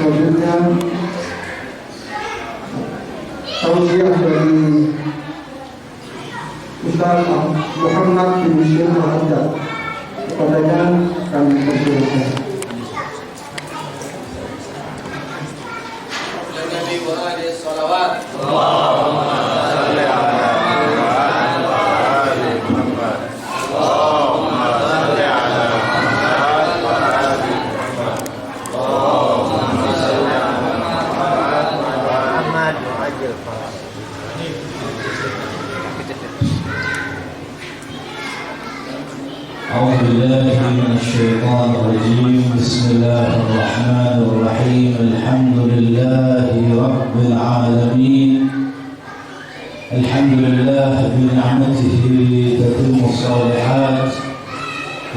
selanjutnya tausiah dari Ustaz Muhammad bin Syekh Muhammad. Kepadanya kami persilakan. Nabi wa alaihi salawat. أعوذ بالله من الشيطان الرجيم. بسم الله الرحمن الرحيم. الحمد لله رب العالمين. الحمد لله بنعمته تتم الصالحات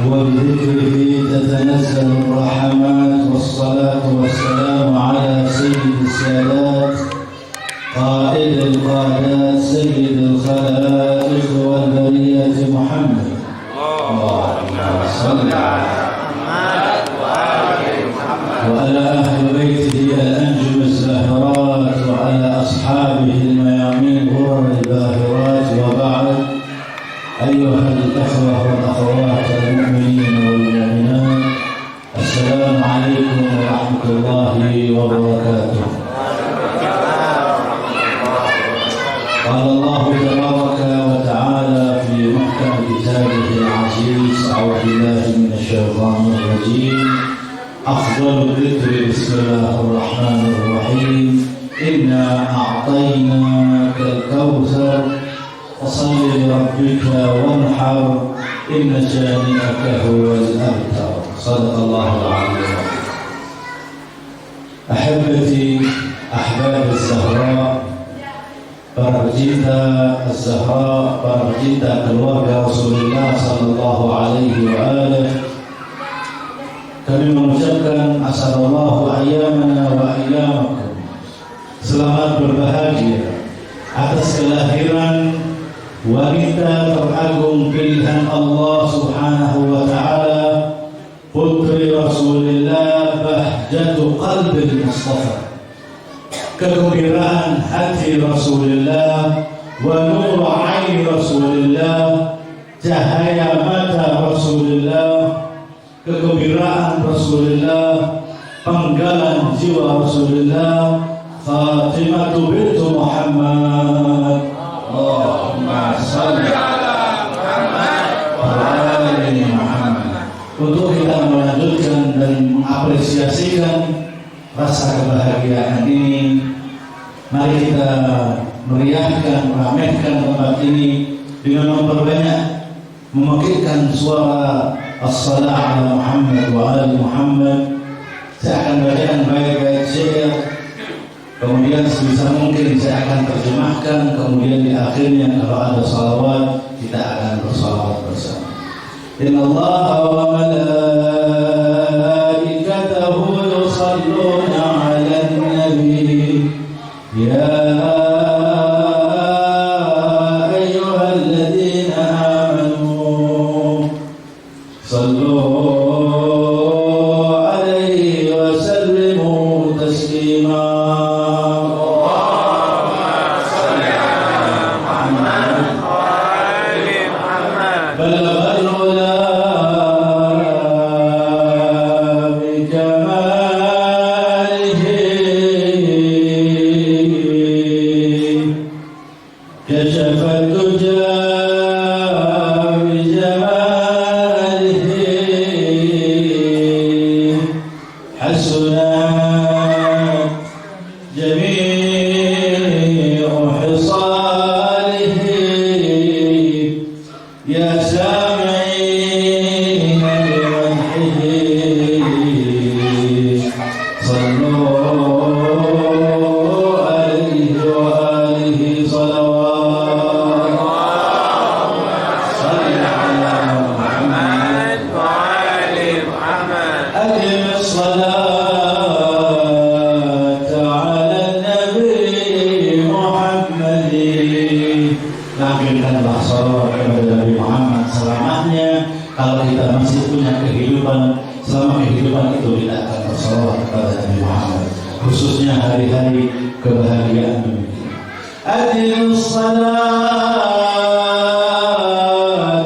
وبذكره تتنزل الرحمات، والصلاة والسلام على سيد السادات قائد القادات سيد الخلائق والبرية محمد. اللهم صل على محمد وعلى أهل بيته الأنجم الزاهرات وعلى أصحابه الميامين غرر الباهرات. وبعد، أيها الأخوة والأخوات المؤمنين والمؤمنات، السلام عليكم ورحمة الله وبركاته. قال الله تبارك وتعالى في محكم كتابه العزيز: أعوذ بالله من الشيطان الرجيم. أفضل الذكر بسم الله الرحمن الرحيم. إنا أعطيناك الكوثر فصل لربك وانحر إن شانئك هو الأبتر. صدق الله العظيم. أحبتي أحباب الزهراء، para pecinta Az-Zahra, para pecinta keluarga Rasulullah sallallahu alaihi wa alihi, kami mengucapkan assalamualaikum ayyamana wa ayyamakum. Selamat berbahagia atas kelahiran wanita teragung pilihan Allah Subhanahu wa taala, putri Rasulullah, bahjatu qalbil Mustafa, kegembiraan hati Rasulullah, wa nur aini Rasulullah, cahaya mata Rasulullah, kegembiraan Rasulullah, penggalan jiwa Rasulullah, Fatimatu bintu Muhammad. Allahumma salli ala Muhammad wa ali Muhammad. Untuk kita melanjutkan dan mengapresiasikan rasa kebahagiaan ini, mari kita meriahkan, meramaikan tempat ini dengan memperbanyak, memekikkan suara as-salat ala Muhammad wa ali Muhammad. Saya akan bacakan baik-baik saja, kemudian sebisa mungkin saya akan terjemahkan, kemudian di akhirnya kalau ada salawat kita akan bersalawat bersama. Inna Allah wa malaikatahu yusalluna 'alan nabi ya ayyuhalladzina amanu sallu 'alaihi wa sallimu taslima. Nampilkanlah salawat kepada Nabi Muhammad selamanya. Kalau kita masih punya kehidupan, selama kehidupan itu kita akan bersalawat kepada Nabi Muhammad. khususnya hari-hari kebahagiaan demikian. Adilus salat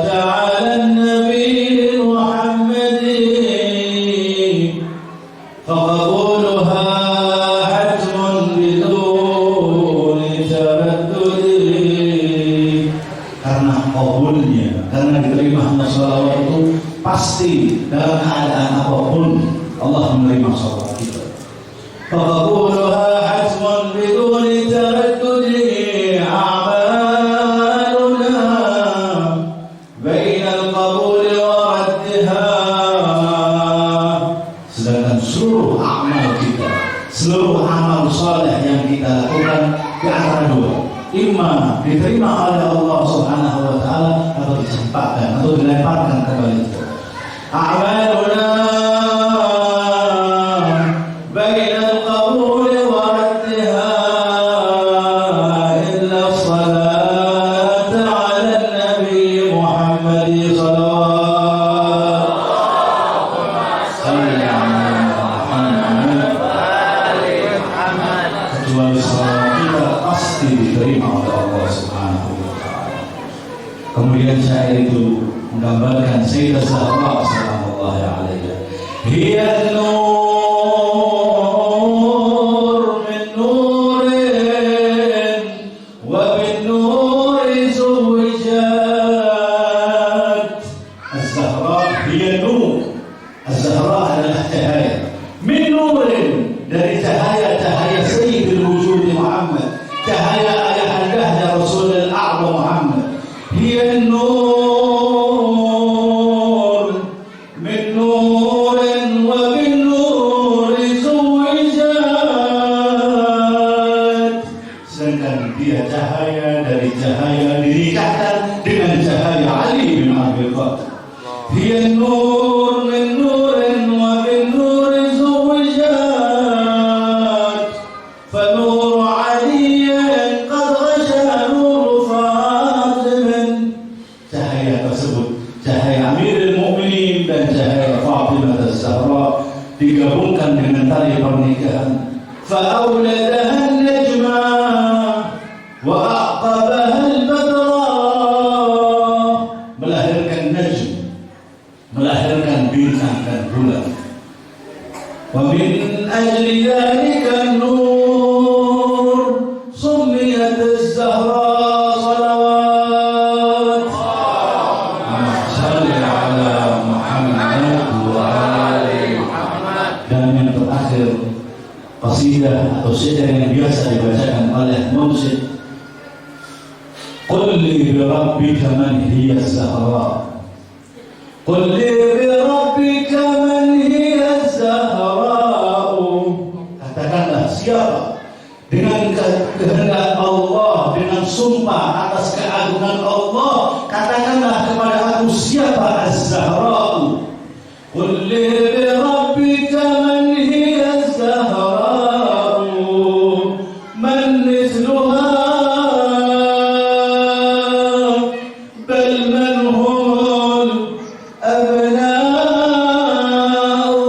ala nabi Muhammadin faqabuluha hatmun biduni taraddudi. Karena qabulnya, karena diterimanya salawat itu pasti dalam keadaan apapun Allah menerima salawat kita. فقبولها حتم بدون تردد أعمالنا بين القبول وردها. Sedangkan seluruh amal kita, seluruh amal saleh yang kita lakukan di antara dua, imma diterima oleh Allah Subhanahu wa taala atau dicampakkan atau dilemparkan kembali. A'maluna baina al-qabul wa raddiha illa salat 'ala an-nabi Muhammad sallallahu alaihi wasallam. Kecuali salat kita pasti diterima oleh Allah Subhanahu wa taala. Kemudian syair itu menggambarkan Sayyidah Zahra sallallahu alaihi wasallam. Hiya nur min nurin wa bin nuri zuwijat. Az-Zahra hiya nur. Az-Zahra adalah cahaya. Min nurin, dari cahaya-cahaya Sayyidul Wujud Muhammad, cahaya ayah-andahnya Rasulul A'la Muhammad. Hiya nur min nurin wa bin nuri zuwijat. Sedangkan dia cahaya dari cahaya dinikahkan dengan cahaya Ali bin Abi Thalib. Hiya nur min nurin wa bin nuri zuwijat. Fa nur Ali qad ghasha nur Fatim. Cahaya tersebut, cahaya Amirul Mukminin dan cahaya Fatimah Az-Zahra digabungkan dengan tali pernikahan. فأولدها النجمة وأعقبها البدر. Melahirkan najm, melahirkan bintang dan bulan. ومن أجل ذلك النور سميت الزهراء صلوات. صل على محمد وآل محمد. Dan yang terakhir, qasidah atau syair yang biasa dibacakan oleh munsyid. Qul li bi rabbika man hiya az-Zahra. Qul li bi rabbika man hiya az-Zahra. Katakanlah siapa dengan kehendak Allah, dengan sumpah atas keagungan Allah, katakanlah kepada aku siapa az-Zahra. Qul li bi rabbika man hiya az-Zahra. Man mithluha bal man humul abna'u.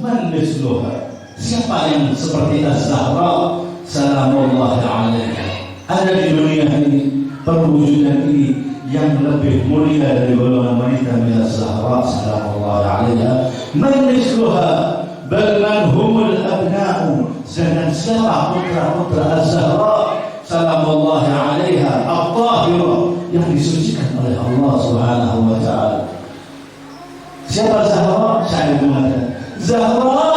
Man mithluha, siapa yang seperti az-Zahra salamullahi alaiha. Ada di dunia ini, perwujudan ini yang lebih mulia dari golongan wanita milik Zahra salamullahi alaiha. Man mithluha bal man humul abna'u. Sedangkan siapa putra-putra Az-Zahra salamullahi alaiha at-tahira, yang disucikan oleh Allah Subhanahu wa taala. Siapa Zahra? Saya mengatakan Zahra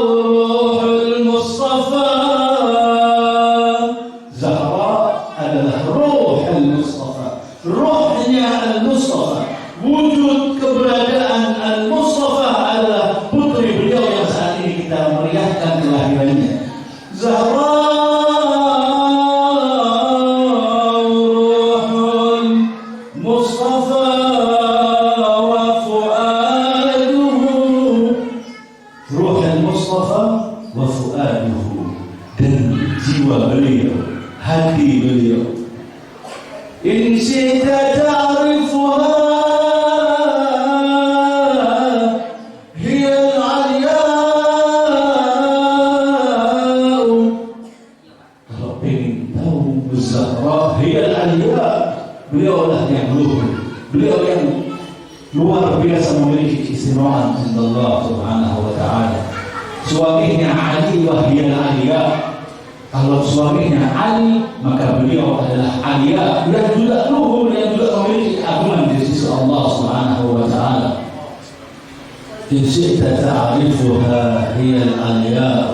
ruhul Mustafa. Zahra adalah ruhul Mustafa, ruhnya al-Mustafa. Wujud keberadaan al-Mustafa adalah putri beliau yang saat ini kita meriahkan kelahirannya. Zahra ruhul Mustafa wa fuaduhu. Ruhul Mustafa wa fuaduhu, dan jiwa beliau, hati beliau. In syi'ta ta'rifuha هي العليا rahmat Allah Subhanahu wa taala. Suaminya Ali wahiyal Aliyah. Kalau suaminya Ali, maka beliau adalah Aliyah dan juga luhur, yang juga memiliki agungan di sisi Allah Subhanahu wa taala. In syi'ta ta'rifuha hiya al-Aliyah.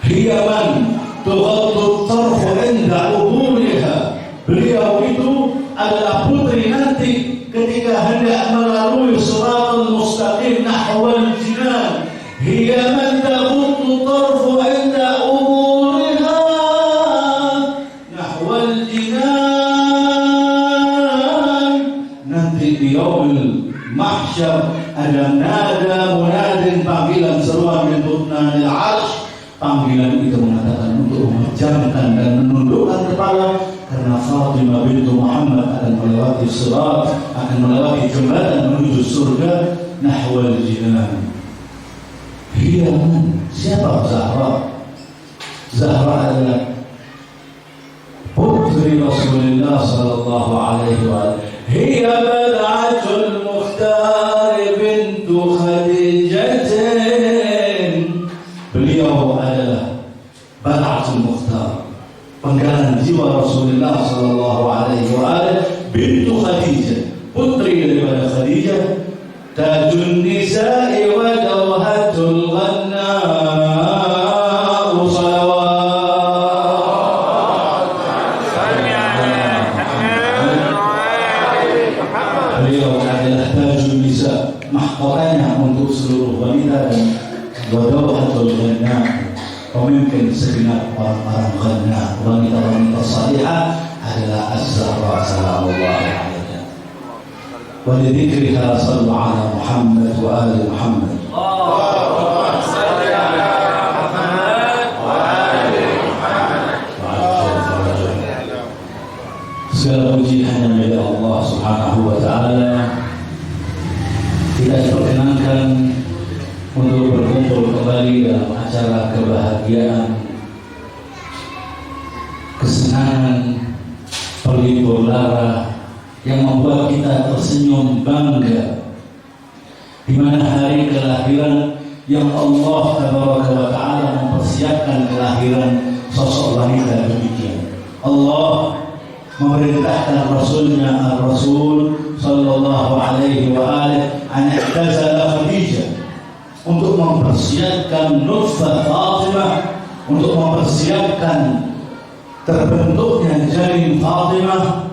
Hiya man tughaddu at-tarfu 'inda uburiha. Beliau itu adalah putri nanti ketika hendak melalui siratal mustaqim nahwal jinan. Hiya man taghuddu tarfu 'inda uburiha nahwal jinan. Nanti di yaumil mahsyar ada nada munadin, panggilan seruan min tutnanil arsh. Panggilan itu mengatakan untuk memejamkan dan menundukkan kepala, karena Fatimah bintu Muhammad akan melewati sirat, akan melewati jembatan menuju surga nahwal jinan. Hiya man, siapa Zahra? Zahra adalah putri Rasulullah sallallahu alaihi wasallam. Hiya bad'atul Mukhtar bintu Khadijatin. Beliau adalah bad'atul Mukhtar, penggalan jiwa Rasulullah sallallahu alaihi wasallam, bintu Khadijah, putri daripada Khadijah, tajun nisa'i wa dawhatul ghanna'u salawat. Beliau adalah tajun nisa, mahkotanya untuk seluruh wanita, dan wadawhatul ghanna'u, pemimpin segenap orang-orang ghanna, wanita-wanita salihah adalah Az-Zahra sallallahu alaihi. Wa lidzikriha sallu ala Muhammad wa ali Muhammad. Allahumma salli ala Muhammad wa ali Muhammad. Segala puji hanya milik Allah Subhanahu wa taala. Kita diperkenankan untuk berkumpul kembali dalam acara kebahagiaan, kesenangan, pelipur lara yang membuat kita tersenyum bangga, di mana hari kelahiran yang Allah Taala mempersiapkan kelahiran sosok wanita demikian. Allah memerintahkan Rasulnya Ar-Rasul sallallahu alaihi wa alihi an i'tazala Khadijah, untuk mempersiapkan nutfah Fatimah, untuk mempersiapkan terbentuknya janin Fatimah.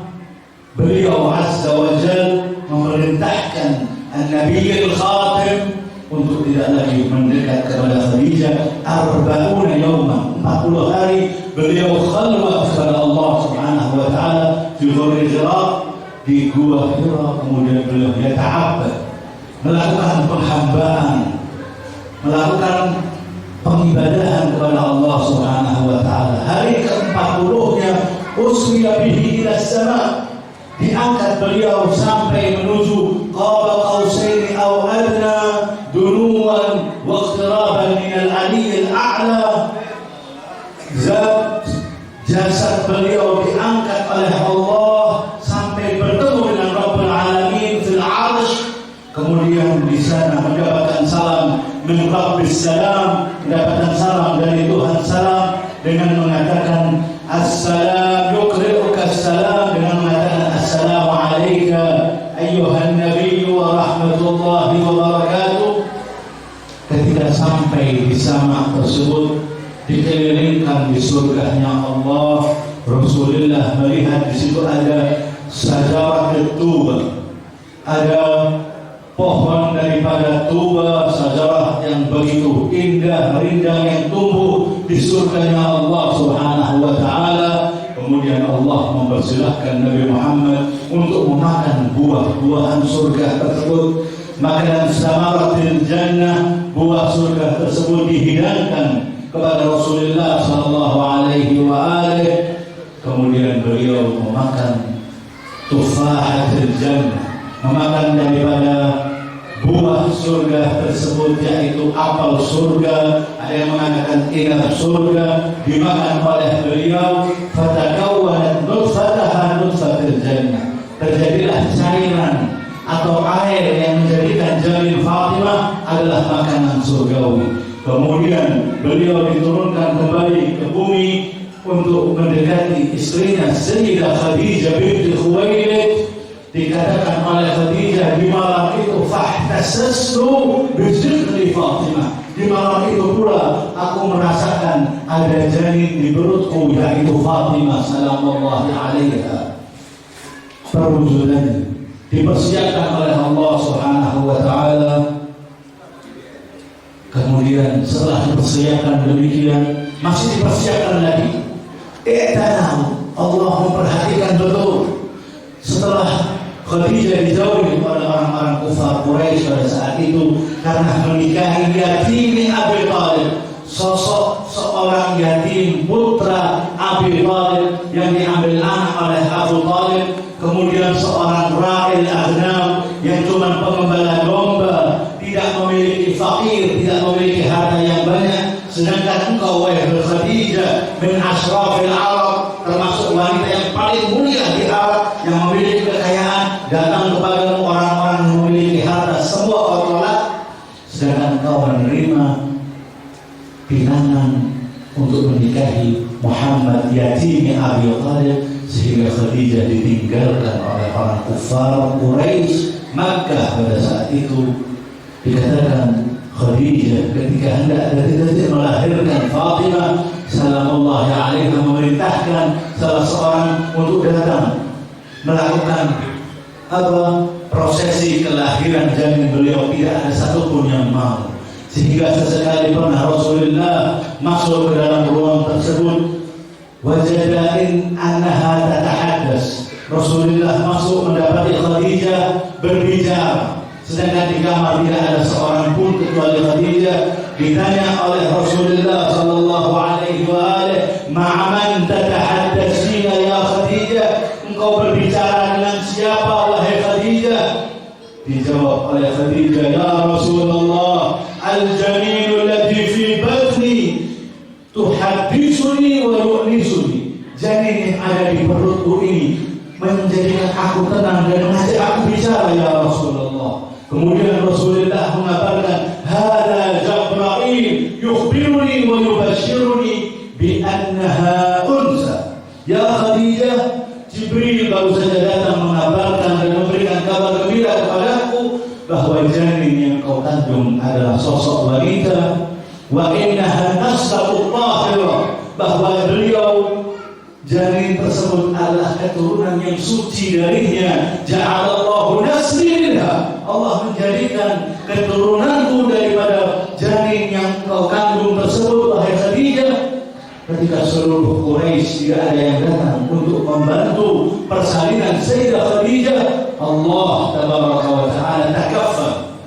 Beliau Azza wa Jal memerintahkan An-Nabiyul Khatim untuk tidak lagi mendekat kepada Khadijah 40 yawman, 40 hari beliau khalwat kepada Allah Subhanahu wa taala di Ghar Hira, di Gua Hira. Kemudian beliau yata'abbad, melakukan penghambaan, melakukan pengibadahan kepada Allah Subhanahu wa taala. Hari ke-40-nya usriya bihi ila sama, diangkat beliau sampai menuju qaba qausaini aw adna dunuwan wa iqtiraban min al-ali al-a'la. Jasad beliau diangkat oleh Allah sampai bertemu dengan Rabbul Alamin fil 'arsy. Kemudian di sana mendapatkan salam min Rabbis salam, mendapatkan salam dari Tuhan salam dengan mengatakan assalam, yuqri'uka assalam dengan mengatakan assalamu alayka ayyuhan nabiyyu wa rahmatullahi wa barakatuh. Ketika sampai di sama tersebut, dikelilingkan di surganya Allah, Rasulullah melihat di situ ada sajarah tuba, ada pohon daripada tuba, sajarah yang begitu indah, rindang yang tumbuh di surganya Allah Subhanahu wa taala. Kemudian Allah mempersilahkan Nabi Muhammad untuk memakan buah-buahan surga tersebut. Makanan samaratil jannah, buah surga tersebut dihidangkan kepada Rasulullah sallallahu alaihi wa alihi. Kemudian beliau memakan tufahatil jannah, memakan daripada buah surga tersebut, yaitu apel surga, ada yang mengatakan inab surga, dimakan oleh beliau. Fatakawwanat nutfataha nutfatil jannah, terjadilah cairan atau air yang menjadikan janin Fatimah adalah makanan surgawi. Kemudian beliau diturunkan kembali ke bumi untuk mendekati istrinya Sayyidah Khadijah binti Khuwailid. Dikatakan oleh Khadijah di malam itu, fahtasastu bizikri Fatimah. Di malam itu pula aku merasakan ada janin di perutku, yaitu Fatimah salamullahi alaiha. Perwujudannya dipersiapkan oleh Allah Subhanahu wa taala. Kemudian setelah dipersiapkan demikian, masih dipersiapkan lagi. Allah memperhatikan betul. Setelah Khadijah dijauhi oleh orang-orang kufar Quraisy pada saat itu karena menikahi yatim Abi Thalib, sosok seorang yatim putra Abi Thalib yang diambil anak oleh Abu Thalib, kemudian seorang ra'il aghnam yang cuma pengembala domba, tidak memiliki fakir, tidak memiliki harta yang banyak. Sedangkan engkau wahai Khadijah bin ashrafil Arab, termasuk wanita yang paling mulia di Arab, yang memiliki kekayaan, datang kepada orang-orang yang memiliki harta, semua kau tolak. Sedangkan engkau menerima pinangan untuk menikahi Muhammad yatim Abi Thalib, sehingga Khadijah ditinggalkan oleh orang kufar Quraisy Makkah pada saat itu. Dikatakan Khadijah ketika hendak dari melahirkan Fatimah salamullahi alaiha memerintahkan salah seorang untuk datang melakukan prosesi kelahiran janin beliau. Tidak ada satupun yang mau, sehingga sesekali pernah Rasulullah masuk ke dalam ruang tersebut, wajadain annaha tatahaddas. Rasulullah masuk mendapati Khadijah berbicara, sedangkan di kamar tidak ada seorang pun kecuali Khadijah. Ditanya oleh Rasulullah sallallahu alaihi wasallam, "Ma'aman tatahaddatsina ya Khadijah?" Engkau berbicara dengan siapa wahai Khadijah? Dijawab oleh Khadijah, "Ya Rasulullah, al-janinul ladzi fi batni tuhadditsuni wa yu'nisuni." Janin yang ada di perutku ini menjadikan aku tenang dan mengajak aku bicara ya Rasulullah. Kemudian Rasulullah mengabarkan, "Hada Jibril yukhbiruni wa yubashshiruni bi annaha unsa." Ya Khadijah, Jibril baru saja datang mengabarkan dan memberikan kabar gembira kepadaku bahwa janin yang kau kandung adalah sosok wanita, wa innaha naslatut tahirah, bahwa beliau janin tersebut adalah keturunan yang suci darinya. Ja'alallahu nasli minha, Allah menjadikan keturunanku daripada janin yang kau kandung tersebut wahai Khadijah. Ketika seluruh Quraisy tidak ada yang datang untuk membantu persalinan Sayyidah Khadijah, Allah tabaraka wa ta'ala takaffal.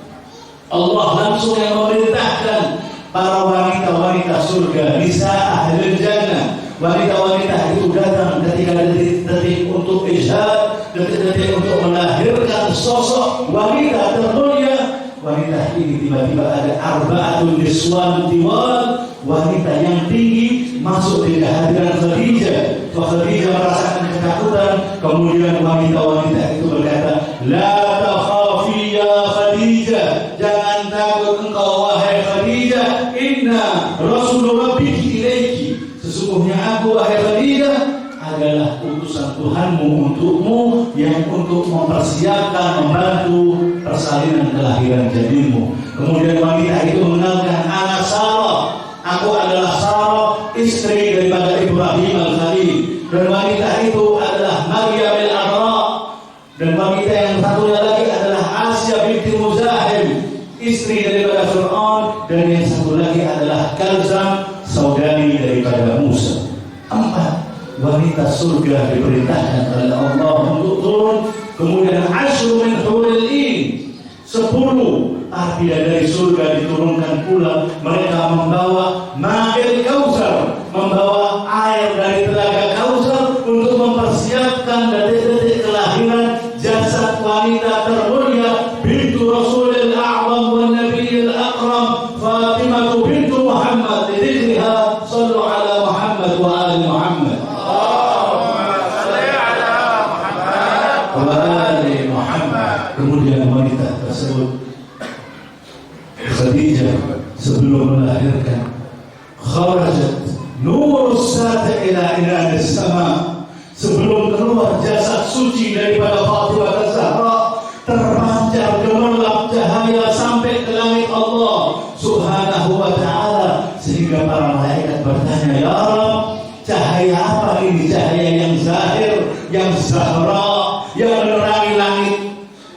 Allah langsung yang memerintahkan para wanita-wanita surga, nisa ahlul jannah, wanita-wanita itu datang ketika detik-detik untuk ishad, detik-detik untuk melahirkan sosok wanita termulia. Wanita ini tiba-tiba ada arba'atun niswan tiwal, wanita yang tinggi masuk di kehadiran Khadijah. Khadijah merasakan ketakutan. Kemudian wanita-wanita itu berkata, "La takhafi ya Khadijah, jangan takut engkau wahai Khadijah. Inna Rasul Rabbiki ilaiki, sesungguhnya aku wahai Khadijah adalah utusan Tuhanmu untukmu, yang untuk mempersiapkan, membantu persalinan kelahiran janinmu." Kemudian wanita itu mengenalkan, "Ana Sarah, aku adalah Sarah, istri daripada Ibrahim al-Khalil." Dan wanita itu adalah Maryam al-Adra. Dan wanita yang satunya lagi adalah Asya binti Muzahim, istri daripada Fir'aun. Dan yang satu lagi adalah Kalzam, saudari daripada Musa. 4 wanita surga diperintahkan oleh Allah untuk turun. Kemudian asyru min huril ain, 10 bidadari surga diturunkan pula. Mereka membawa ma'il kausar, membawa air dari telaga Kausar untuk mempersiapkan detik-detik kelahiran jasad wanita termulia bintu Rasulil A'zam wan Nabiyil Akram, Fatimah bintu Muhammad. Lidzikriha sallu ala Muhammad wa ali Muhammad. Kemudian wanita tersebut Khadijah sebelum melahirkan, kharajat nur sata ila inadis sama, sebelum keluar jasad suci daripada Fatimah Az-Zahra terpancar gemerlap cahaya sampai ke langit Allah Subhanahu wa ta'ala, sehingga para malaikat bertanya, ya Rabb, cahaya apa ini? Cahaya yang zahir, yang Zahra, yang menerangi langit,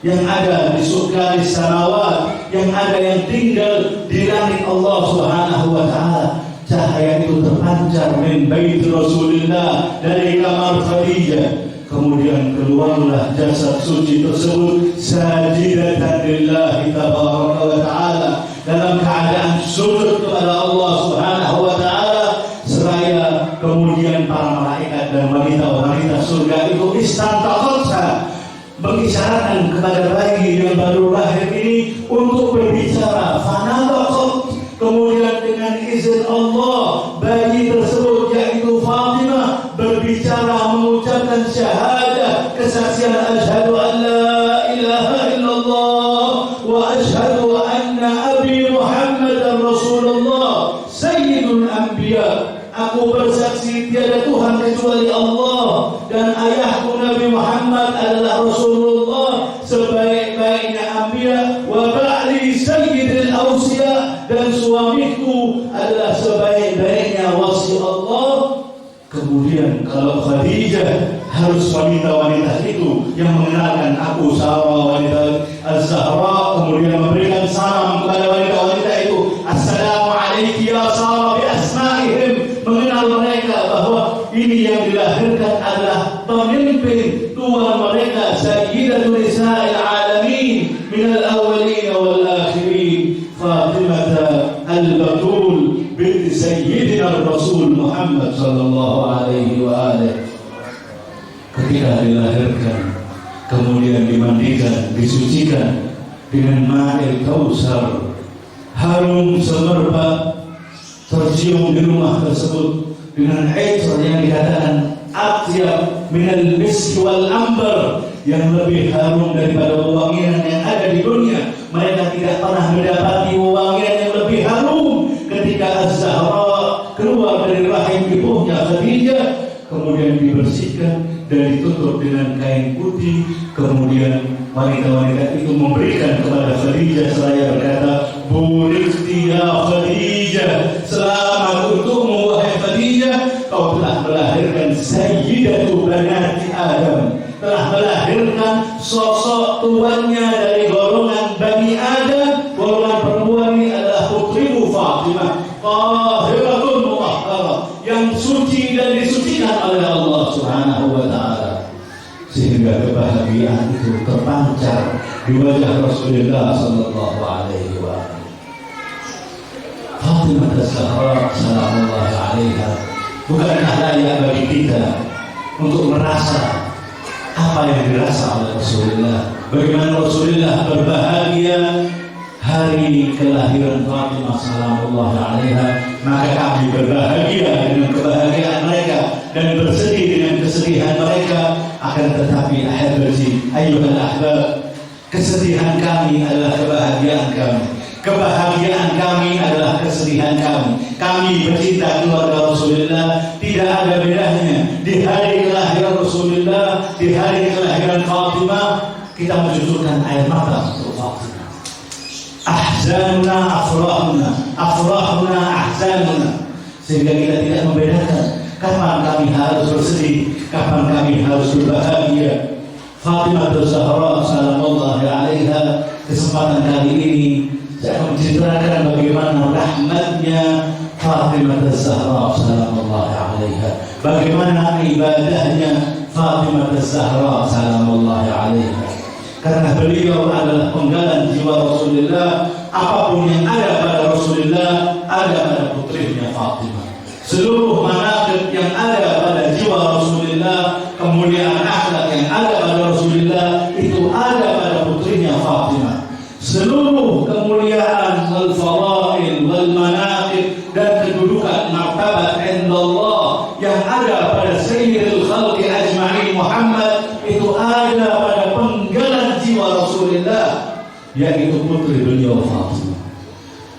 yang ada di surga, di samawat, yang ada yang tinggal di langit Allah Subhanahu wa ta'ala. Cahaya itu terpancar min bait Rasulullah, dari kamar Khadijah. Kemudian keluarlah jasad suci tersebut sajidatan lillahi tabaraka wa ta'ala, dalam keadaan sujud kepada Allah Subhanahu wa ta'ala. Seraya kemudian para malaikat dan wanita-wanita surga itu istantaqatha, mengisyaratkan kepada bayi yang baru lahir ini untuk berbicara. Fanabaqat, kemudian dengan izin Allah bayi tersebut yaitu Fatimah berbicara, mengucapkan syahadah, kesaksian asyhadu an la ilaha illallah wa asyhadu anna abi Muhammadar Rasulullah sayyidul anbiya. Aku bersaksi tiada Tuhan kecuali Allah dan ayahku Nabi Muhammad adalah Rasulullah, sebaik-baiknya anbiya, wa ba'li sayyidil awsiya, dan suamiku adalah sebaik-baiknya wasi Allah. Kemudian kalau Khadijah harus wanita-wanita itu yang mengenalkan aku Sarah wanita Az-Zahra, kemudian memberikan salam kepada wanita-wanita itu, assalamu alayki ya Sarah, bi asma'ihim, mengenal mereka bahwa ini yang dilahirkan adalah pemimpin tuan mereka, sayyidatul nisa'il alamin minal awwalin wal akhirin, Fatimah al-Batul binti Sayyidina Rasul Muhammad sallallahu alaihi wa alihi. Ketika dilahirkan, kemudian dimandikan, disucikan dengan ma'il kausar, harum semerbak tercium di rumah tersebut dengan air yang dikatakan atyab minal misk wal ambar, yang lebih harum daripada wewangian yang ada di dunia. Mereka tidak pernah mendapati wewangian yang lebih harum ketika Az-Zahra keluar dari rahim ibunya Khadijah, kemudian dibersihkan dan ditutup dengan kain putih. Kemudian wanita-wanita itu memberikan kepada Khadijah seraya berkata, burikti ya Khadijah, selamat untukmu wahai Khadijah, kau telah melahirkan sayyidatu banati Adam, telah melahirkan sosok tuannya dari golongan Bani Adam. Golongan perempuan ini adalah putrimu Fatimah, tahiratun mutahharah, yang suci dan disucikan oleh Allah Subhanahu wa ta'ala. Sehingga kebahagiaan itu terpancar di wajah Rasulullah sallallahu alaihi wa sallam. Fatimah Az-Zahra salamullahi alaiha bukankah layak bagi kita untuk merasa apa yang dirasa oleh Rasulullah? Bagaimana Rasulullah berbahagia hari kelahiran Fatimah salamullahi alaiha, maka kami berbahagia dengan kebahagiaan mereka dan bersedih dengan kesedihan mereka. Akan tetapi ahibati ayyuhal ahbab, kesedihan kami adalah kebahagiaan kami, kebahagiaan kami adalah kesedihan kami. Kami bercinta keluarga Rasulullah, tidak ada bedanya. Di hari kelahiran Rasulullah, di hari kelahiran Fatimah, kita menjujurkan air mata untuk Fatimah. Ahzanuna afrahuna, afrahuna ahzanuna, sehingga kita tidak membedakan kapan kami harus bersedih, kapan kami harus berbahagia. Fatimah Az-Zahra salamullahi alaiha, kesempatan kali ini saya menceritakan bagaimana rahmatnya Fatimah Az-Zahra salamullahi alaiha, bagaimana ibadahnya Fatimah Az-Zahra salamullahi alaiha. Karena beliau adalah penggalan jiwa Rasulullah, apapun yang ada pada Rasulullah ada pada putrinya Fatimah. Seluruh manaqib yang ada pada jiwa Rasulullah, kemuliaan akhlak yang ada pada Rasulullah, itu ada pada putrinya Fatimah. Seluruh kemuliaan al-fadail wal manaqib dan kedudukan martabat indallah yang ada pada sayyidul khalqi ajma'in Muhammad, itu ada pada penggalan jiwa Rasulullah, yaitu putri beliau Fatimah.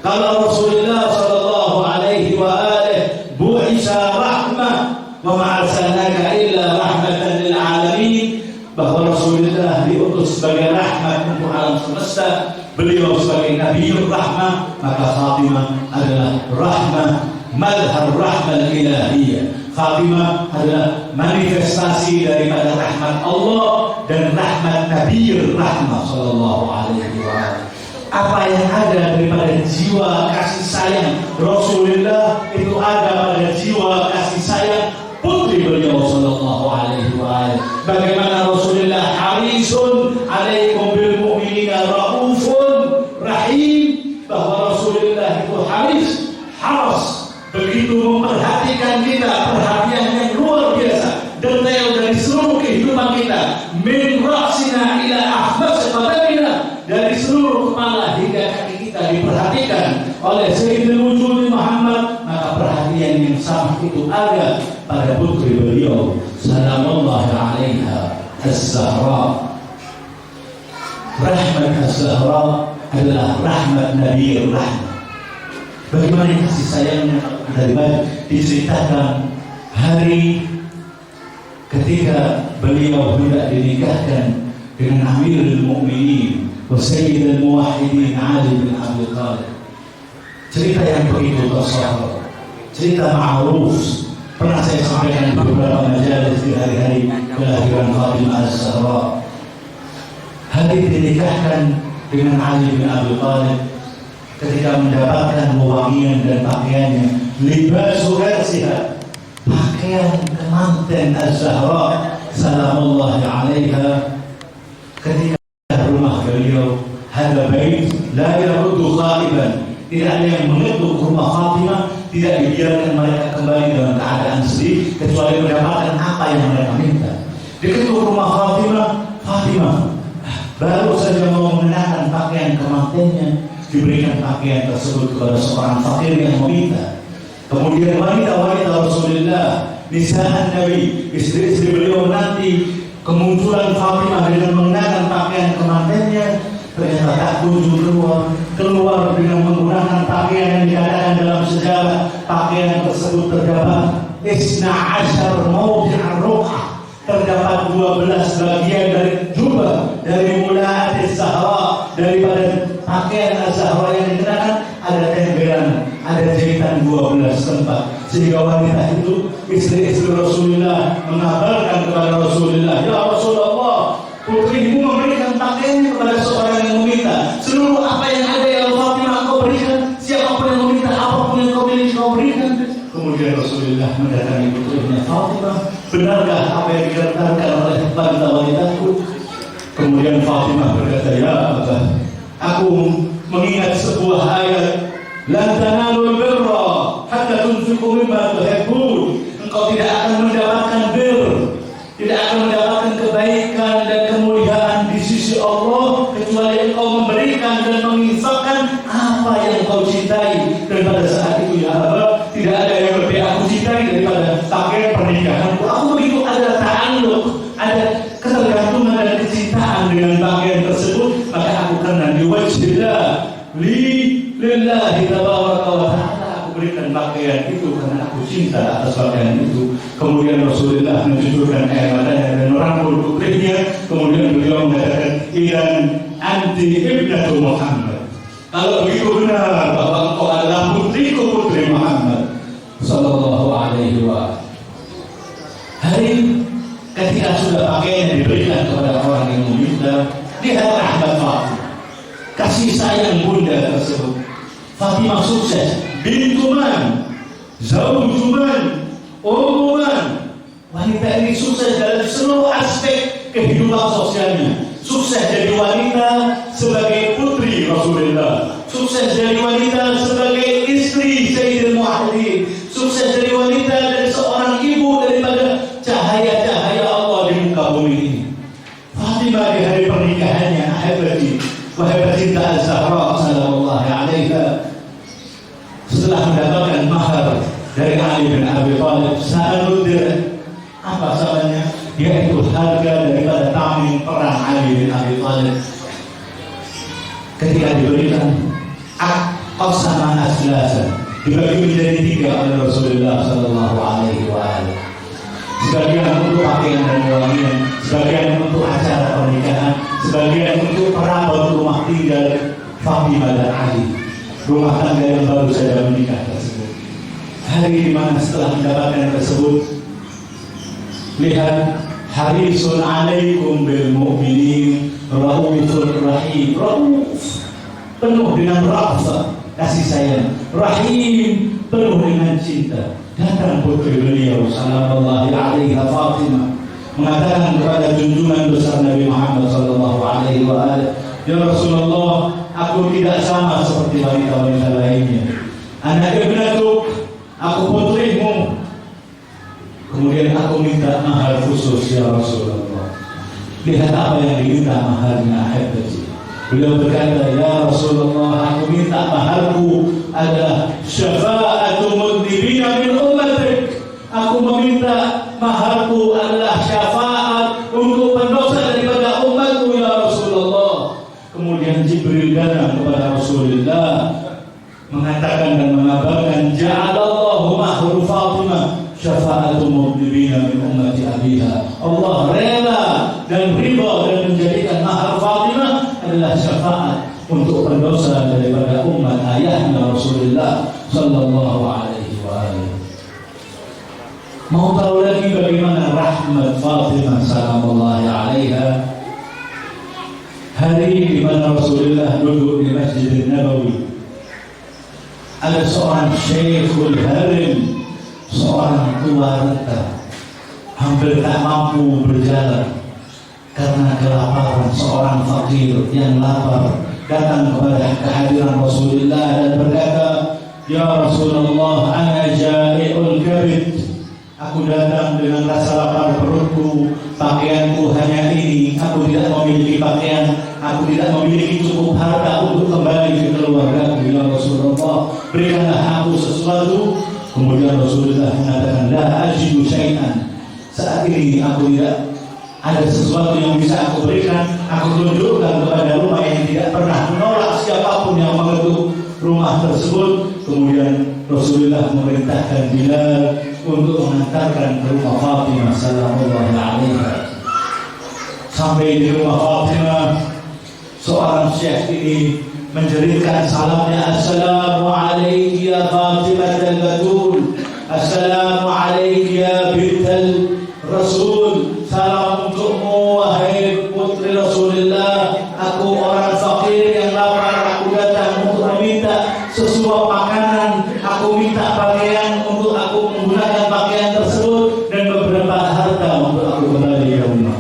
Kalau Rasulullah sallallahu alaihi wa alihi bu'isa rahmah wa ma arsalnaka illa rahmatan lil alamin, bahwa Rasulullah diutus sebagai rahmat untuk alam semesta, beliau sebagai Nabiul Rahmah, maka Fatimah adalah rahmah, madhar rahmah ilahiyah. Fatimah adalah manifestasi daripada rahmat Allah dan rahmat Nabiul Rahmah sallallahu alaihi wa sallam. Apa yang ada daripada jiwa kasih sayang Rasulullah itu ada pada jiwa kasih sayang putri beliau sallallahu alaihi wa sallam. Bagaimana Rasulullah harisun alaikum bil mu'minina raufun rahim, bahwa Rasulullah itu haras begitu memperhatikan kita, perhatian yang luar biasa, detail dari seluruh kehidupan kita, min ra'sina ila ahmas qadamina, dari seluruh kepala hingga kaki kita diperhatikan oleh Sayyidul Wujud Muhammad. Maka perhatian yang sama itu ada pada putri beliau salamullahi alaiha az-Zahra. Rahmat az-Zahra adalah rahmat Nabiul Rahmah. Bagaimana kasih sayangnya dari diceritakan hari ketika beliau hendak dinikahkan dengan Amirul Mukminin wa Sayyidul Muwahhidin Ali bin Abi Thalib. Cerita yang begitu tersohor, cerita ma'ruf, pernah saya sampaikan di beberapa majalis di hari-hari kelahiran Fatimah az-Zahra. Hari dinikahkan dengan Ali bin Abi Thalib, ketika mendapatkan wewangian dan pakaiannya, libasu ghaziha, pakaian kemanten az-Zahra salamullahi alaiha, ketika rumah beliau hadza bait la yaruddu khaiban, tidak ada yang mengetuk rumah Fatimah, tidak dibiarkan mereka kembali dalam keadaan sedih kecuali mendapatkan apa yang mereka minta. Diketuk rumah Fatimah baru saja mau mengenakan pakaian kemantennya, diberikan pakaian tersebut kepada seorang fakir yang meminta. Kemudian wanita-wanita Rasulullah, nisaan Nabi, istri-istri beliau nanti kemunculan Fatimah dengan mengenakan pakaian kemantennya, ternyata tak kunjung keluar dengan menggunakan pakaian yang dikatakan dalam sejarah pakaian tersebut terdapat 12 mawdi'ar ruqah, terdapat 12 bagian dari jubah, dari mulai Zahra, daripada pakaian Az-Zahra yang dikenakan ada tempelan, ada jahitan 12 tempat, sehingga wanita itu, istri-istri Rasulullah, mengabarkan kepada Rasulullah, ya Rasulullah, putrimu memberikan pakaian kepada seorang yang meminta. Seluruh apa yang ada ya Fatimah kau berikan, siapapun yang meminta, apapun yang kau miliki kau berikan. Kemudian Rasulullah mendatangi putrinya Fatimah, benarkah apa yang dikatakan oleh wanita-wanitaku? Kemudian Fatimah berkata, ya Abah, aku mengingat sebuah ayat, lan tanalul birra hatta tunfiqu mimma tuhibbun. Engkau tidak akan mendapatkan bir, tidak akan mendapatkan kebaikan dan kemuliaan di sisi Allah kecuali engkau memberikan dan menginfakkan apa yang kau cintai. Dan pada saat itu ya Abah, tidak ada yang lebih aku cintai daripada pakaian pernikahanku. Aku begitu ada ta'alluq, ada ketergantungan dan kecintaan dengan pakaian tersebut, maka aku kena diwajiblah lillahi tabaraka wa ta'ala, aku berikan pakaian itu karena aku cinta atas pakaian itu. Kemudian Rasulullah mencucurkan air matanya dan merangkul putrinya. Kemudian beliau mengatakan, idan anti ibnatu Muhammad, kalau begitu benar bahwa engkau adalah putriku, putri Muhammad sallallahu alaihi wa sallam. Hari ketika sudah pakaian diberikan kepada orang yang meminta, lihat rahmat Fatimah, kasih sayang bunda tersebut. Fatimah sukses, bintuman, zaujuman, umuman. Wanita ini sukses dalam seluruh aspek kehidupan sosialnya. Sukses jadi wanita sebagai putri Rasulullah, sukses jadi wanita sebagai istri Sayyidul Muwahhidin, sukses jadi wanita dari seorang ibu daripada cahaya-cahaya Allah di muka bumi ini. Fatimah di hari pernikahannya, ahibati wahai pecinta Az-Zahra sallallahu alaiha, setelah mendapatkan mahar dari Ali bin Abi Thalib, sa'anudir, apa samanya, yaitu harga daripada tameng perang Ali bin Abi Thalib. Ketika diberikan qasama aslasan, dibagi menjadi 3 oleh Rasulullah sallallahu alaihi wasallam. Sebagian untuk pakaian dan wangian, sebagian untuk acara pernikahan, sebagian untuk perabot rumah tinggal Fatimah dan Ali, rumah tangga yang baru saja menikah tersebut. Hari di mana setelah mendapatkan tersebut, lihat, harisun alaikum bil mu'minin raufur rahim. Rauf penuh dengan rafah, kasih sayang. Rahim penuh dengan cinta. Datang putri beliau sallallahu alaihi Fatimah mengatakan kepada junjungan besar Nabi Muhammad sallallahu alaihi wasallam, ya Rasulullah, aku tidak sama seperti wanita-wanita lainnya. Anak ibnatuk, aku putrimu. Kemudian aku minta mahar khusus ya Rasulullah. Lihat apa yang diminta maharnya ahibati. Beliau berkata, ya Rasulullah, aku minta maharku adalah syafa'atu mudnibina min ummatik. Aku meminta maharku adalah syafaat untuk pendosa daripada umatku ya Rasulullah. Kemudian Jibril datang kepada Rasulullah mengatakan dan mengabarkan, ja'alallahu mahru Fatimah syafa'atu mudnibina min ummati abiha. Allah rela dan ridha dan menjadikan mahar Fatimah adalah syafaat untuk pendosa daripada umat ayahnya Rasulullah sallallahu alaihi wasallam. Mau tahu lagi bagaimana rahmat Fatimah salamullahi alaiha? Hari di mana Rasulullah duduk di Masjid Nabawi, ada seorang Syekhul Harim, seorang tua renta, hampir tak mampu berjalan karena kelaparan. Seorang fakir yang lapar datang kepada kehadiran Rasulullah dan berkata, ya Rasulullah, ana ja'iul kabid. Aku datang dengan rasa lapar perutku, pakaianku hanya ini, aku tidak memiliki pakaian, aku tidak memiliki cukup harta untuk kembali ke keluargaku. Ya Rasulullah, berikanlah aku sesuatu. Kemudian Rasulullah mengatakan, la ajidu syai'an. Saat ini aku tidak ada sesuatu yang bisa aku berikan. Aku tunjukkan kepada rumah yang tidak pernah menolak siapapun yang mengetuk rumah tersebut. Kemudian Rasulullah memerintahkan Bilal untuk mengantarkan ke rumah Fatimah sallallahu alaihi. Sampai di rumah Fatimah, seorang syekh ini menjeritkan salamnya, assalamu alayki ya Fatimah al-Batul, assalamu alayki ya bintal Rasul. Salam untukmu wahai putri Rasulullah. Aku orang fakir yang lapar, aku datang untuk meminta sesuap makanan, aku minta pakaian untuk aku menggunakan pakaian tersebut dan beberapa harta untuk aku kembali ke rumah.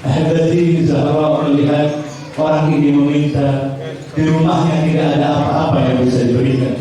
Ahibati, Zahra melihat orang ini meminta, di rumahnya tidak ada apa-apa yang bisa diberikan.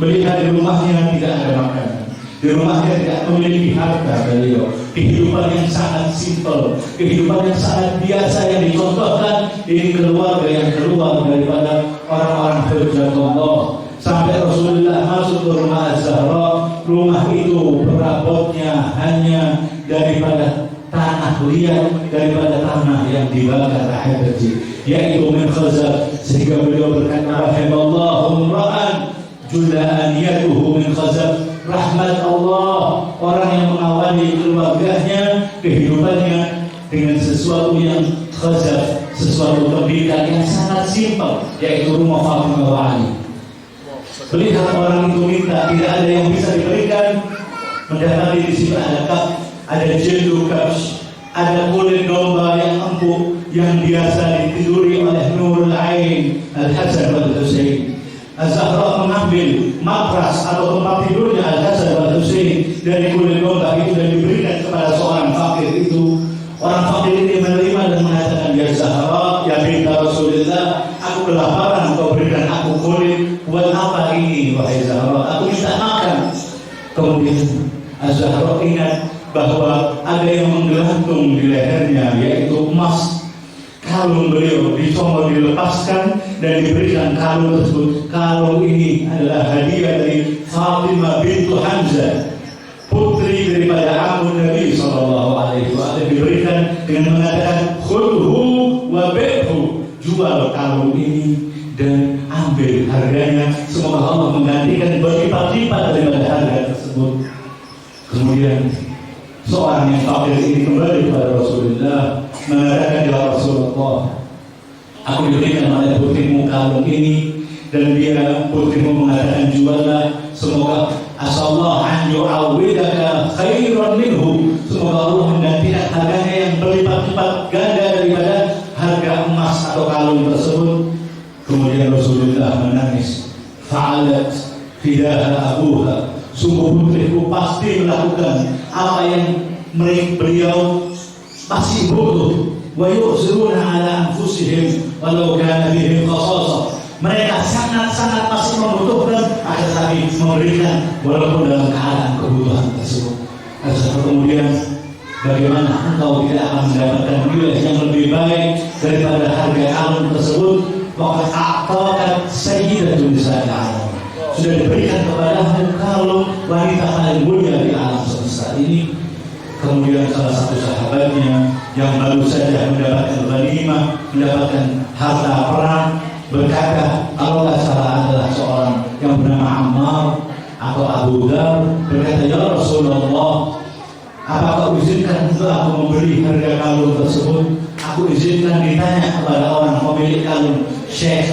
Melihat di rumahnya tidak ada makanan, di rumahnya tidak memiliki harta. Beliau kehidupan yang sangat simpel, kehidupan yang sangat biasa yang dicontohkan. Ini keluarga yang keluar daripada orang-orang hujjatullah. Sampai Rasulullah masuk ke rumah Az-Zahra, rumah itu perabotnya hanya daripada tanah liat, daripada tanah yang dibakar ahibati, yaitu min khazaf. Sehingga beliau berkata, rahimallahu imra'an julaniyatuhu min khazaf. Rahmat Allah, orang yang mengawali keluarganya, kehidupannya dengan sesuatu yang khazaf, sesuatu tembikar yang sangat simpel, yaitu rumah Fatimah wa Ali. Melihat orang itu minta, tidak ada yang bisa diberikan. Mendapati di sini ada kap, ada jildu kabsh, ada kulit domba yang empuk yang biasa ditiduri oleh Nurul Ain Al-Hasan wal Husain. Az-Zahra mengambil matras atau tempat tidurnya Al-Hasan wal Husain dari kulit domba itu dan diberikan kepada seorang fakir itu. Orang fakir ini menerima dan mengatakan, ya Zahra, ya binta Rasulullah, aku kelaparan, kau berikan aku kulit. Buat apa ini wahai Zahra? Aku minta makan. Kemudian Az-Zahra ingat bahwa ada yang menggelantung di lehernya, yaitu emas. Kalung beliau dicomot, dilepaskan dan diberikan kalung tersebut. Kalung ini adalah hadiah dari Fatimah bintu Hamzah, putri daripada Amun Nabi sallallahu alaihi wasallam, diberikan dengan mengatakan khudhu wa bi'hu, jual kalung ini dan ambil harganya, semoga Allah menggantikan berlipat-lipat daripada harga tersebut. Kemudian seorang yang fakir ini kembali kepada Rasulullah, mengatakan, ya Rasulullah, aku diberikan oleh putrimu kalung ini, dan dia putrimu mengatakan, juallah, semoga asallahu an yu'awwidaka khairan minhu, semoga Allah menggantikan harganya yang berlipat-lipat ganda daripada harga emas atau kalung tersebut. Kemudian Rasulullah menangis, fa'alat fidaha abuha, sungguh putriku pasti melakukan apa yang beliau masih butuh. Wa yu'siruna ala anfusihim walau kana bihim khasasah, mereka sangat-sangat masih membutuhkan, akan tetapi memberikan walaupun dalam keadaan kebutuhan tersebut. Kemudian bagaimana engkau tidak akan mendapatkan nilai yang lebih baik daripada harga kalung tersebut? Waqad a'taqat sayyidatun nisa'il alam, sudah diberikan kepadamu kalung wanita paling mulia di alam semesta ini. Kemudian salah satu sahabatnya yang baru saja mendapatkan ghanimah, mendapatkan harta perang, berkata, kalau tidak salah adalah seorang yang bernama Ammar atau Abu Dhar, berkata, ya Rasulullah, apakah izinkan untuk aku membeli harga kalung tersebut? Aku izinkan. Ditanya kepada orang pemilik kalung, Syekh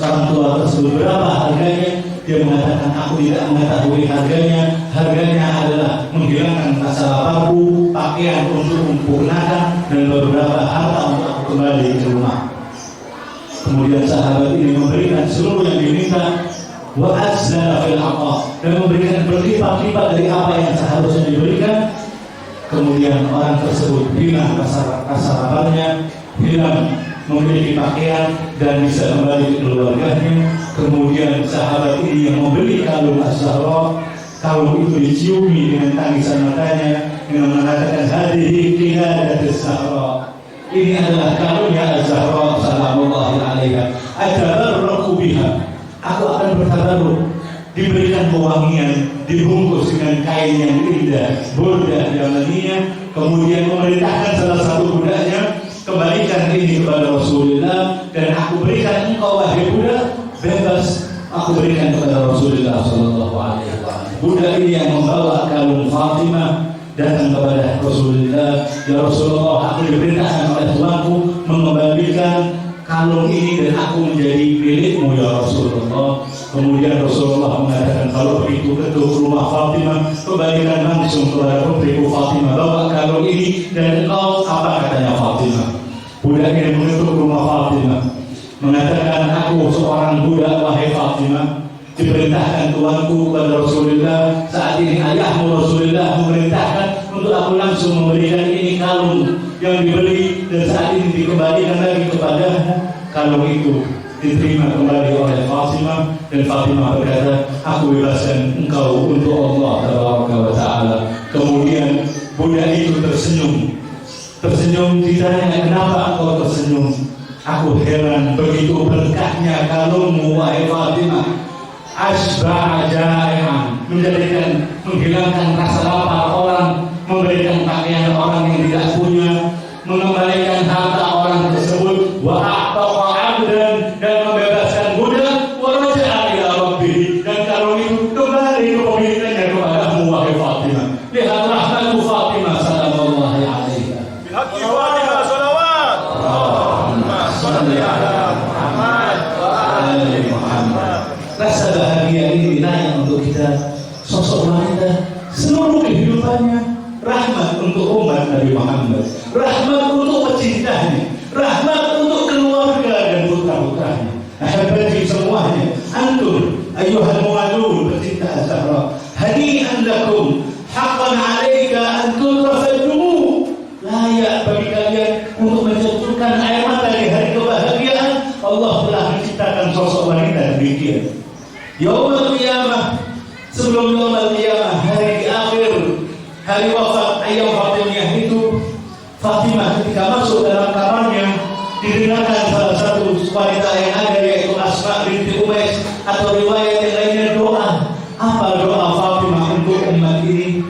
orang tua tersebut, berapa harganya? Dia mengatakan, aku tidak mengetahui harganya. Harganya adalah menghilangkan rasa laparku, pakaian untuk mempergunakan, dan beberapa harta untuk aku kembali ke rumah. Kemudian sahabat ini memberikan seluruh yang diminta, wa azzala fil ata, dan memberikan berlipat-lipat dari apa yang seharusnya diberikan. Kemudian orang tersebut hilang rasa laparnya, hilang memiliki pakaian, dan bisa kembali ke keluarganya. Kemudian sahabat ini yang membeli kalung Az-Zahra, kalung itu diciumi dengan tangisan matanya, dengan mengatakan, hadhihi qiladatus Zahra, ini adalah kalungnya Az-Zahra salamullahi alaiha, atabarraku biha, aku akan bertabarruk, diberikan pewangian, dibungkus dengan kain yang indah, burdah yamaniyah. Kemudian memerintahkan salah satu budaknya, kembalikan ini kepada Rasulullah, dan aku berikan engkau wahai budak bebas, aku berikan kepada Rasulullah sallallahu alaihi wasallam. Budak ini yang membawa kalung Fatimah datang kepada Rasulullah, ya Rasulullah, aku diperintahkan oleh tuanku mengembalikan kalung ini dan aku menjadi milikmu ya Rasulullah. Kemudian Rasulullah mengatakan, kalau begitu ketuk rumah Fatimah, kembalikan langsung kepada putriku Fatimah, bawa kalung ini, dan engkau, apa katanya Fatimah? Budak ini mengetuk rumah Fatimah, mengatakan, aku seorang budak wahai Fatimah, diperintahkan tuanku kepada Rasulullah, saat ini ayahmu Rasulullah memerintahkan untuk aku langsung memberikan ini kalung yang dibeli, dan saat ini dikembalikan lagi kepadamu. Kalung itu diterima kembali oleh Fatimah, dan Fatimah berkata, aku bebaskan engkau untuk Allah Ta'ala. Kemudian budak itu tersenyum, ditanya, kenapa engkau tersenyum? Aku heran, begitu berkahnya kalungmu wahai Fatimah, asba'a ja'i'an, menghilangkan rasa lapar orang, memberikan pakaian orang yang tidak punya, mengembalikan harta orang tersebut, wa a'taqa 'abdan, dan membebaskan budak, wa raja'a ila rabbih, dan kalung itu kembali ke pemiliknya kepadamu wahai Fatimah. Lihat rahmatu Fatimah sallallahu alaihi wasallam. Bihaqqi Fatimah salawat. Allahumma shalli ala Muhammad wa ali Muhammad. Rasa bahagia ini dinanya untuk kita, sosok wanita seluruh kehidupannya rahmat untuk umat Nabi Muhammad, rahmat untuk pecintanya, rahmat untuk keluarga dan putra-putranya. Ahbati semuanya, antum ayyuhal mu'alun, pecinta Az-Zahra, hani'an lakum, haqqan 'alaika an tutrafadumu, layak bagi kalian untuk menjatuhkan air mata di hari kebahagiaan. Allah telah menciptakan sosok wanita demikian. Yaumul qiyamah, sebelum yaumul qiyamah, hari akhir, hari wafat ayam Fatimah itu, Fatimah ketika masuk dalam kamarnya, didengarkan salah satu wanita yang ada, yaitu Asma binti Umais, atau riwayat yang lainnya doa. Apa doa Fatimah untuk umat ini?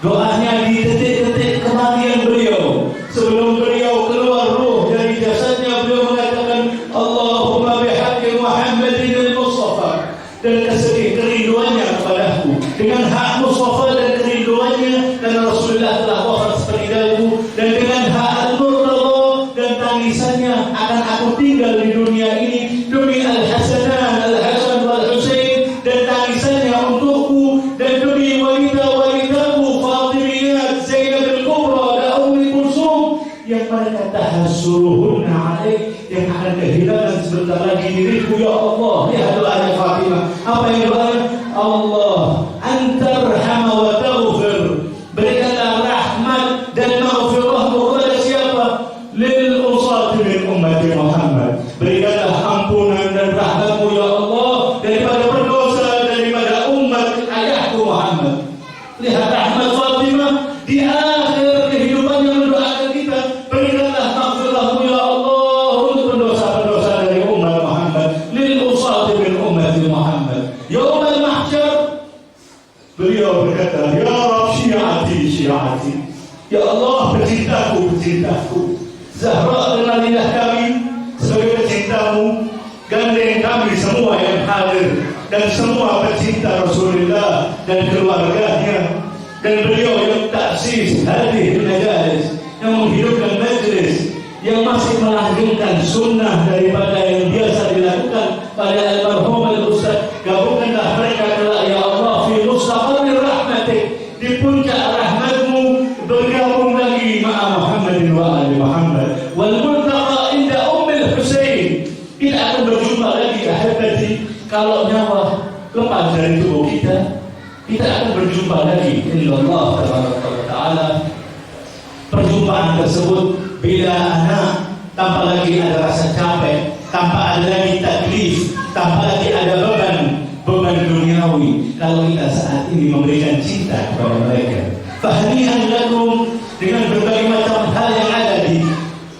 Doanya di detik-detik kematian beliau, sebelum beliau keluar ruh dari jasadnya, beliau mengatakan, Allahumma bihaqqi Muhammadin kerinduannya kepadaku, dengan hak Mustafa dan kerinduannya karena Rasulullah telah wafat seperti dahulu, dan dengan hak Al-Murtada dan tangisannya akan aku tinggal di dunia ini demi Al-Hasanan, Al-Hasan wal Husain, dan tangisannya untukku dan demi wanita-wanitaku Fatimiyat, Zainab al-Kubra dan Ummi Kulsum yang mereka tahassuruhunna alaik, yang akan kehilangan sebentar lagi diriku. Ya Allah, lihat doanya Fatimah. Apa yang doanya? Allah antarhama wa taghfir, berikanlah rahmat dan maghfirahmu kepada siapa? Lil usati min ummati Muhammad, berikanlah ampunan dan rahmatmu ya Allah daripada pendosa daripada umat ayahku Muhammad. Lihat rahmat Fatimah di akhir kehidupannya mendoakan kita, berikanlah maghfirahmu ya Allah untuk pendosa-pendosa dari umat Muhammad. Lil usati min ummati Muhammad. Yaumul mahsyar beliau berkata, ya Rabb syiati syiati, ya Allah pecintaku pecintaku. Zahra kenalilah kami sebagai pecintamu, gandeng kami semua yang hadir dan semua pecinta Rasulullah dan keluarganya, dan beliau yang taksis hadis majalis, yang menghidupkan majlis, yang masih melanggengkan sunnah daripada yang biasa dilakukan pada almarhum al-Ustaz. Gabungkanlah mereka kelak ya Allah fi mustaqarrir rahmatik, di puncak rahmatmu, bergabung lagi ma'a Muhammadin wa ali Muhammad wal multaqa inda Ummil Husain. Tidak akan berjumpa lagi ahibati kalau nyawa lepas dari tubuh kita. Kita akan berjumpa lagi insyaallah taala. Perjumpaan tersebut bila anak tanpa lagi ada rasa capek, tanpa ada lagi taklif, tanpa lagi ada beban duniawi. Kalau kita saat ini memberikan cinta kepada mereka, fahnihan lakum, dengan berbagai macam hal yang ada di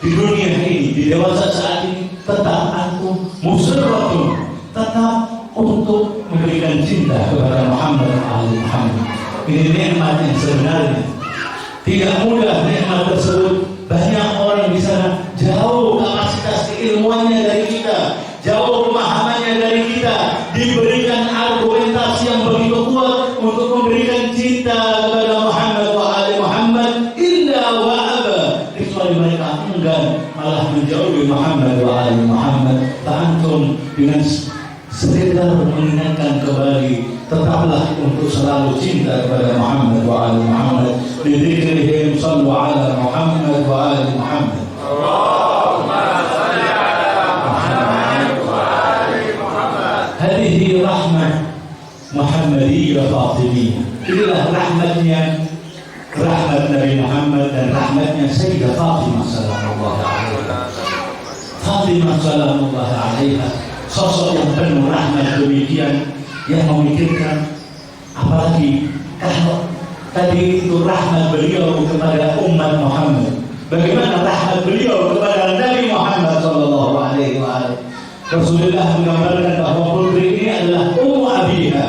dunia ini, di dewasa saat ini, tetap antum musirratun, tetap untuk memberikan cinta kepada Muhammad Ali Muhammad. Ini nikmat yang sebenarnya. Tidak mudah nikmat tersebut. Banyak orang di sana jauh kapasitas keilmuannya dari kita, jauh pemahamannya dari kita, diberikan argumentasi yang begitu kuat untuk memberikan cinta kepada Muhammad wa ali Muhammad, illa wa aba, kecuali mereka enggan malah menjauhi Muhammad wa ali Muhammad. Antum dengan sekedar mengingatkan kembali, tetaplah untuk selalu cinta kepada Muhammad wa ali Muhammad. Bidzikrihim sallu ala Muhammad wa ali Muhammad. Allahumma salli ala Muhammad wa ali Muhammad. Hadihi rahmah Muhammadiyah Fatimiyah. Inilah rahmatnya, rahmat Nabi Muhammad dan rahmatnya Sayyidah Fatimah sallallahu alaihi wasallam. Fatimah sallallahu alaiha, sosok yang penuh rahmat demikian, yang memikirkan apalagi kalau tadi itu rahmat beliau kepada umat Muhammad, bagaimana rahmat beliau kepada Nabi Muhammad sallallahu alaihi wasallam. Rasulullah menggambarkan bahwa putri ini adalah ummu abiha.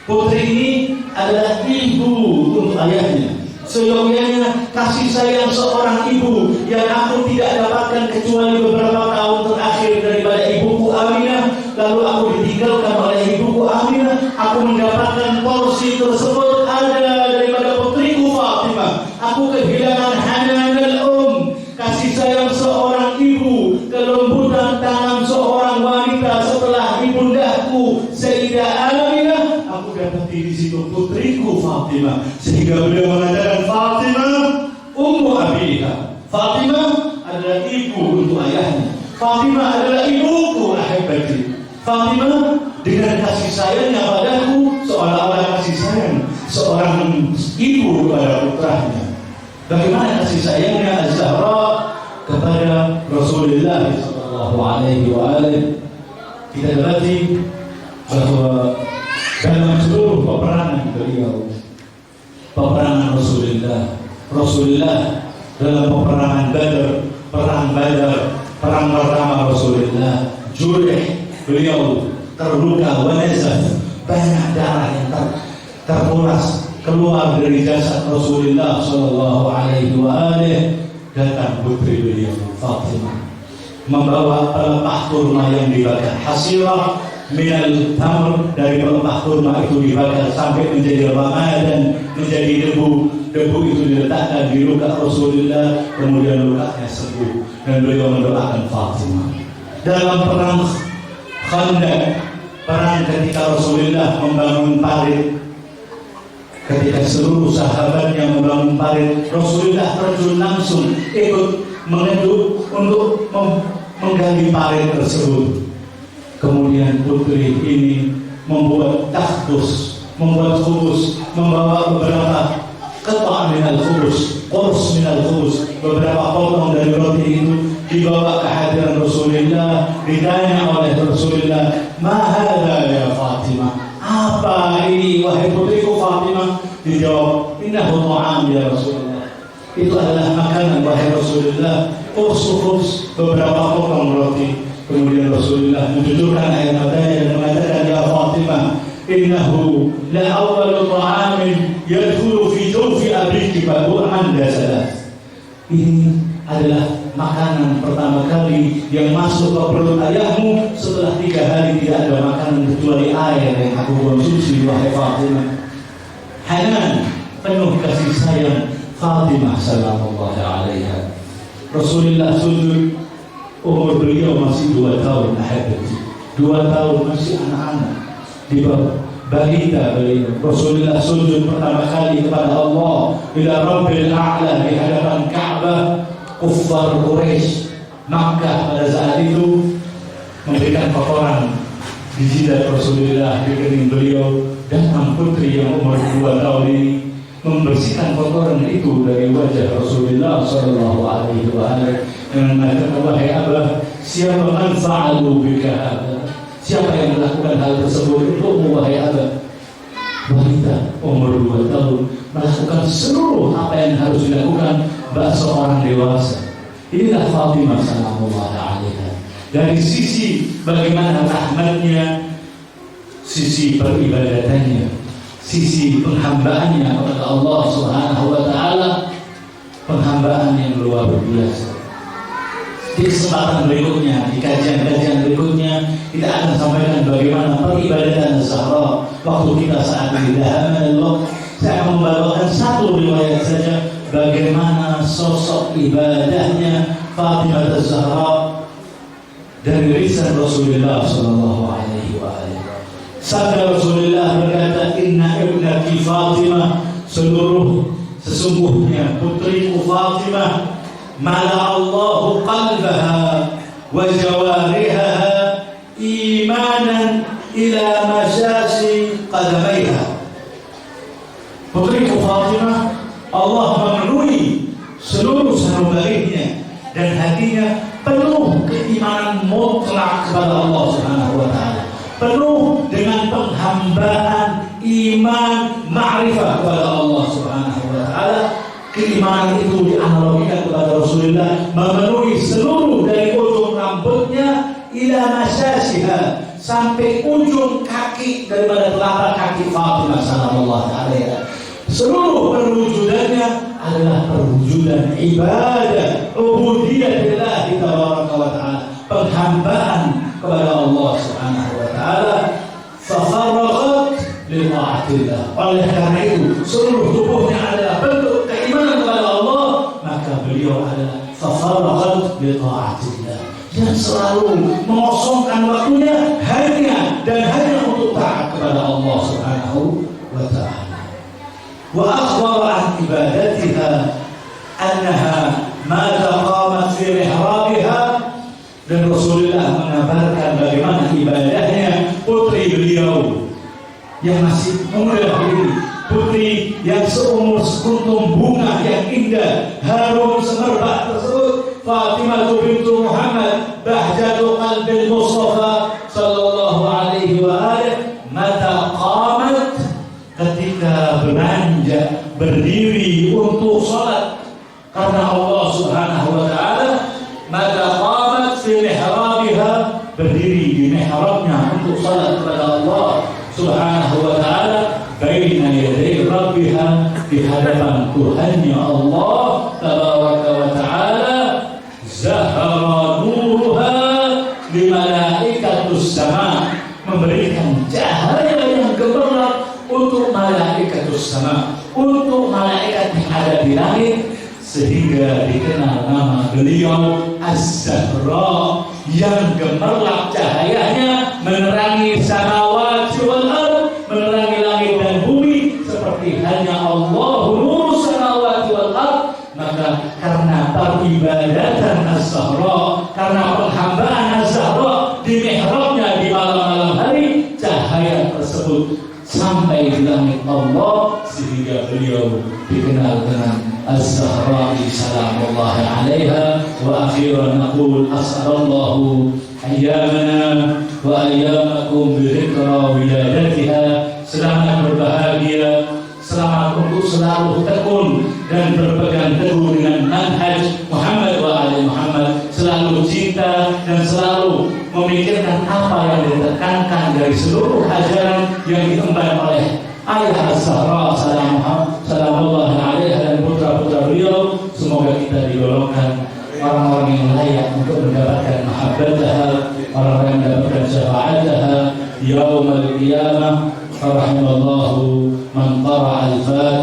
Putri ini adalah ibu untuk ayahnya. Seyogyanya kasih sayang seorang ibu yang aku tidak dapatkan kecuali beberapa tahun terakhir daripada ibuku Aminah. Lalu aku ditinggalkan oleh ibuku Aminah. Aku mendapatkan porsi tersebut ada daripada putriku Fatimah. Aku kehilangan hananal kasih sayang seorang ibu, kelembutan tangan seorang wanita setelah ibundaku Sayyidah Aminah. Aku dapati di situ putriku Fatimah, sehingga beliau mengatakan Fatimah ummu abiha. Fatimah adalah ibu untuk ayahnya. Fatimah adalah ibuku ahibati. Fatimah dengan kasih sayangnya padaku seolah-olah kasih sayang seorang ibu kepada putranya. Bagaimana kasih sayangnya Az-Zahra kepada Rasulullah sallallahu alaihi wasallam? Kita dapati bahwa dalam seluruh peperangan beliau, peperangan Rasulullah dalam peperangan Badar, perang Badar, perang pertama Rasulullah, Jurih, beliau terluka, wanazah, banyak darah yang terkuras keluar dari jasad Rasulullah sallallahu alaihi wasallam. Datang putri beliau Fatimah membawa pelepah kurma yang dibakar, hasirah minal tamr, dari pelepah kurma itu dibakar sampai menjadi ramadan, menjadi debu. Debu itu diletakkan di luka Rasulullah, kemudian lukanya sembuh dan beliau mendoakan Fatimah. Dalam perang Khandaq, perang ketika Rasulullah membangun parit, ketika seluruh sahabatnya membangun parit, Rasulullah terjun langsung ikut mengeduk untuk menggali parit tersebut. Kemudian putri ini membuat takhbus, membuat khubus, membawa beberapa qata' minal khubus, qurs minal khubus, beberapa potong dari roti itu dibawa ke hadiran Rasulullah. Ditanya oleh Rasulullah, "Ma hadza ya Fatimah?" Apa ini wahai putriku Fatimah? Dijawab, "Innahu ta'am ya Rasulullah." Itu adalah makanan wahai Rasulullah. Khubus, beberapa potong roti. Kemudian Rasulullah menjujurkan air matanya dan mengatakan, "Ya Fatimah, innahu la awwalu ta'amin yadkhulu fi jawfi abiki fa'an dasalat." Ini adalah makanan pertama kali yang masuk ke perut ayahmu setelah 3 hari tidak ada makanan kecuali air yang aku konsumsi wahai Fatimah. Hanan, penuh kasih sayang Fatimah sallallahu alaiha. Rasulullah sujud, umur beliau masih 2 tahun, 2 tahun masih anak-anak, di bawah balita beliau. Rasulullah sujud pertama kali kepada Allah, ila Rabbil A'la, di hadapan Ka'bah. Kuffar Quraisy Makkah pada saat itu memberikan kotoran di jidat Rasulullah, di kening beliau. Datang putri yang umur 2 tahun ini membersihkan kotoran itu dari wajah Rasulullah sallallahu alaihi wasallam dengan mengatakan, "Wahai Abah, siapa man fa'alu bika hadza?" Siapa yang melakukan hal tersebut untukmu wahai Abah? Wanita umur 2 tahun melakukan seluruh apa yang harus dilakukan bagi seorang dewasa. Inilah Fatimah sallallahu alaiha. Dari sisi bagaimana rahmatnya, sisi peribadatannya, sisi penghambaannya kepada Allah Subhanahu wa taala, penghambaan yang luar biasa. Di kesempatan berikutnya, di kajian-kajian berikutnya, kita akan sampaikan bagaimana peribadatan Zahra waktu kita saat ini. Saya akan membawakan satu riwayat saja bagaimana sosok ibadahnya Fatimah Az-Zahra dari lisan Rasulullah sallallahu alaihi wasallam. Sabda Rasulullah berkata, "Inna ibnati Fatimah, sesungguhnya putriku Fatimah, mala Allahu qalbaha wa jawarihaha imanan ila masyasi qadamaiha." Putriku Fatimah, Allah memenuhi seluruh sanubarinya dan hatinya penuh keimanan mutlak kepada Allah Subhanahu wa taala, penuh dengan penghambaan, iman, ma'rifah kepada Allah Subhanahu wa taala. Keimanan itu dianalogikan kepada Rasulullah memenuhi seluruh dari ujung rambutnya ila masyasiha, sampai ujung kaki daripada telapak kaki Fatimah sallallahu alaihi wasallam. Seluruh perwujudannya adalah perwujudan ibadah, ubudiyah lillahi tabaraka wa ta'ala, penghambaan kepada Allah Subhanahu wa ta'ala. Fafaraghat li ta'atillah. Oleh karena itu seluruh tubuhnya adalah bentuk keimanan kepada Allah, maka beliau adalah fafaraghat li ta'atillah, dan selalu mengosongkan waktunya hanya dan hanya untuk taat kepada Allah Subhanahu wa ta'ala. Wa akhbara an ibadatiha annaha ma taqamat fi mihrabiha, dan Rasulullah mengabarkan bagaimana ibadahnya putri beliau yang masih muda ini, putri yang seumur sekuntum bunga yang indah, harum semerbak tersebut, Fatimah bintu Muhammad, bahjatu qalbil Mustafa sallallahu alaihi wa alihi, mata qamat, ketika beranjak berdiri untuk salat karena Allah Subhanahu wa taala, maka qamat fi mihrabiha, berdiri di mihrabnya untuk salat kepada Allah Subhanahu wa taala, baina yaday rabbiha, di hadapan Tuhannya Allah tabaraka wa taala. Zahara nuruha li malaikatus sama, sama, untuk malaikat yang ada di langit, sehingga dikenal nama beliau Az-Zahra, yang gemerlap cahayanya menerangi samawati wal ardh, menerangi langit dan bumi seperti hanya Allahu nuru samawati wal ardh. Maka karena peribadatan Az-Zahra, karena penghambaan Az-Zahra di mihrabnya di malam-malam hari, cahaya tersebut sampai di langit Allah, sehingga beliau dikenal dengan Az-Zahra salamullahi alaiha. Wa akhiran naqul as'alallahu ayyamana wa ayyamakum bi dzikra wiladatiha. Selamat berbahagia, selamat untuk selalu tekun dan berpegang teguh dengan manhaj Muhammad wa ali Muhammad, selalu cinta dan selalu memikirkan apa yang ditekankan dari seluruh ajaran yang diemban oleh ayah Az-Zahra salamullahi alaiha dan putra-putra beliau. Semoga kita digolongkan orang-orang yang layak untuk mendapatkan mahabbataha, orang-orang yang mendapatkan syafa'ataha yaumul qiyamah. Rahimallahu man qara'a al-Fatiha.